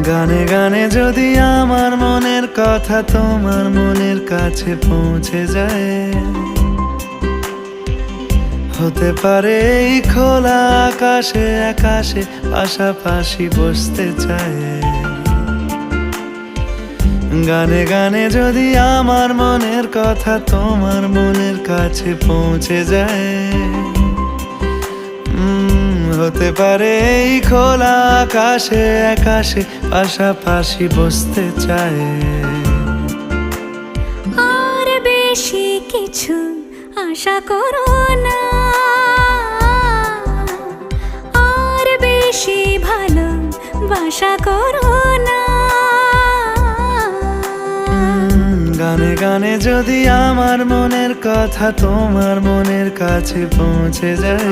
গানে গানে যদি আমার মনের কথা তোমার মনের কাছে পৌঁছে যায়, হতে পারে এই খোলা আকাশে আকাশে পাশাপাশি বসতে চায়। গানে গানে যদি আমার মনের কথা তোমার মনের কাছে পৌঁছে যায়, হতে পারে এই খোলা আকাশে আকাশে পাশাপাশি বসতে চায়। আর বেশি কিছু আশা করো না, আর বেশি ভালোবাসা করো না। গানে গানে যদি আমার মনের কথা তোমার মনের কাছে পৌঁছে যায়,